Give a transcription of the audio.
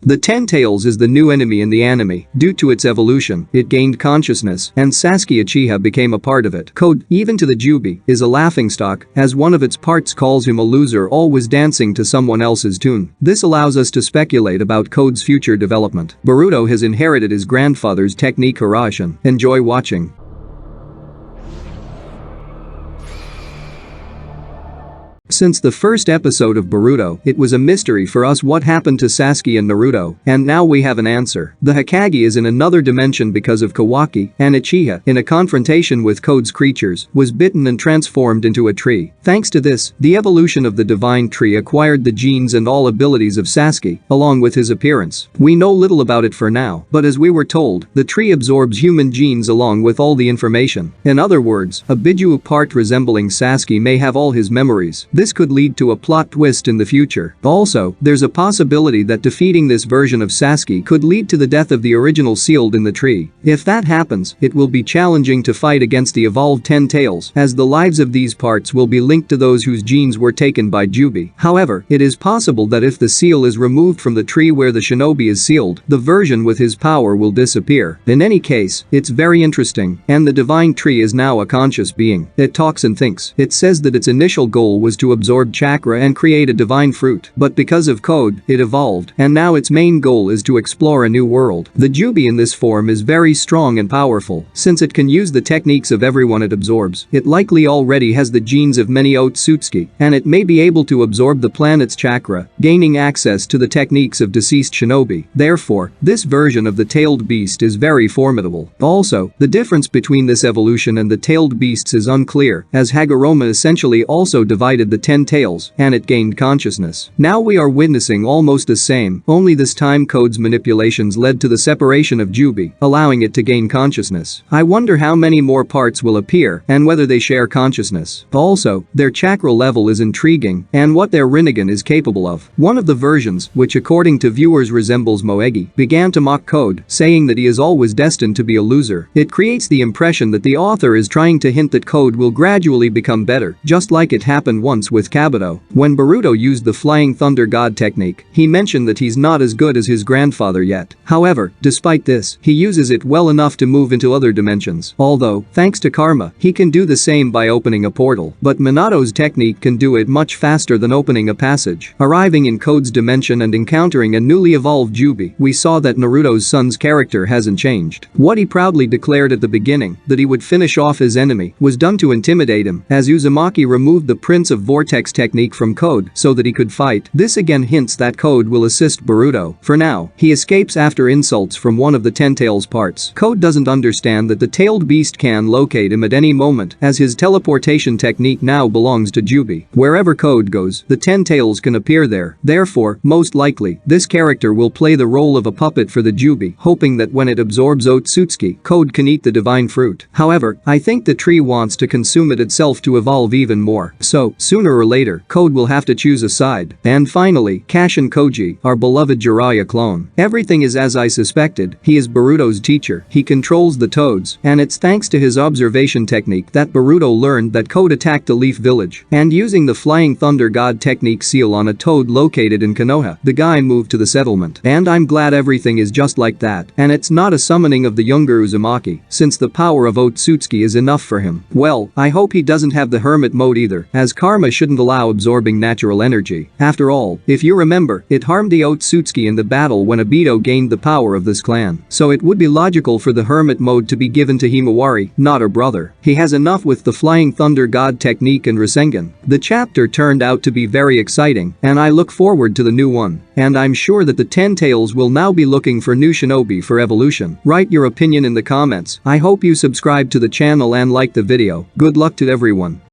The Ten Tails is the new enemy in the anime. Due to its evolution, it gained consciousness, and Sasuke Uchiha became a part of it. Code, even to the Juubi, is a laughingstock, as one of its parts calls him a loser always dancing to someone else's tune. This allows us to speculate about Code's future development. Boruto has inherited his grandfather's technique Hiraishin. Enjoy watching. Since the first episode of Boruto, it was a mystery for us what happened to Sasuke and Naruto, and now we have an answer. The Hokage is in another dimension because of Kawaki, and Uchiha, in a confrontation with Code's creatures, was bitten and transformed into a tree. Thanks to this, the evolution of the divine tree acquired the genes and all abilities of Sasuke, along with his appearance. We know little about it for now, but as we were told, the tree absorbs human genes along with all the information. In other words, a Biju part resembling Sasuke may have all his memories. This could lead to a plot twist in the future. Also, there's a possibility that defeating this version of Sasuke could lead to the death of the original sealed in the tree. If that happens, it will be challenging to fight against the evolved Ten Tails, as the lives of these parts will be linked to those whose genes were taken by Juubi. However, it is possible that if the seal is removed from the tree where the shinobi is sealed, the version with his power will disappear. In any case, it's very interesting, and the divine tree is now a conscious being. It talks and thinks. It says that its initial goal was to absorb chakra and create a divine fruit, but because of Code, it evolved, and now its main goal is to explore a new world. The Juubi in this form is very strong and powerful, since it can use the techniques of everyone it absorbs. It likely already has the genes of many Otsutsuki, and it may be able to absorb the planet's chakra, gaining access to the techniques of deceased shinobi. Therefore, this version of the tailed beast is very formidable. Also, the difference between this evolution and the tailed beasts is unclear, as Hagoromo essentially also divided the Ten Tails, and it gained consciousness. Now we are witnessing almost the same, only this time Code's manipulations led to the separation of Juubi, allowing it to gain consciousness. I wonder how many more parts will appear and whether they share consciousness. Also, their chakra level is intriguing, and what their Rinnegan is capable of. One of the versions, which according to viewers resembles Moegi, began to mock Code, saying that he is always destined to be a loser. It creates the impression that the author is trying to hint that Code will gradually become better, just like it happened once with Kabuto. When Boruto used the Flying Thunder God technique, he mentioned that he's not as good as his grandfather yet. However, despite this, he uses it well enough to move into other dimensions. Although, thanks to karma, he can do the same by opening a portal. But Minato's technique can do it much faster than opening a passage. Arriving in Code's dimension and encountering a newly evolved Juubi, we saw that Naruto's son's character hasn't changed. What he proudly declared at the beginning, that he would finish off his enemy, was done to intimidate him, as Uzumaki removed the Prince of Vortex technique from Code so that he could fight. This again hints that Code will assist Boruto. For now, he escapes after insults from one of the Ten Tails parts. Code doesn't understand that the tailed beast can locate him at any moment, as his teleportation technique now belongs to Juubi. Wherever Code goes, the Ten Tails can appear there. Therefore, most likely, this character will play the role of a puppet for the Juubi, hoping that when it absorbs Otsutsuki, Code can eat the divine fruit. However, I think the tree wants to consume it itself to evolve even more. So, sooner or later, Code will have to choose a side. And finally, Kashin Koji, our beloved Jiraiya clone. Everything is as I suspected. He is Boruto's teacher. He controls the toads, and it's thanks to his observation technique that Boruto learned that Code attacked the Leaf Village. And using the Flying Thunder God technique seal on a toad located in Konoha, the guy moved to the settlement. And I'm glad everything is just like that, and it's not a summoning of the younger Uzumaki, since the power of Otsutsuki is enough for him. Well, I hope he doesn't have the hermit mode either, as karma shouldn't allow absorbing natural energy. After all, if you remember, it harmed the Otsutsuki in the battle when Obito gained the power of this clan. So it would be logical for the hermit mode to be given to Himawari, not her brother. He has enough with the Flying Thunder God technique and Rasengan. The chapter turned out to be very exciting, and I look forward to the new one. And I'm sure that the Ten Tails will now be looking for new shinobi for evolution. Write your opinion in the comments. I hope you subscribe to the channel and like the video. Good luck to everyone.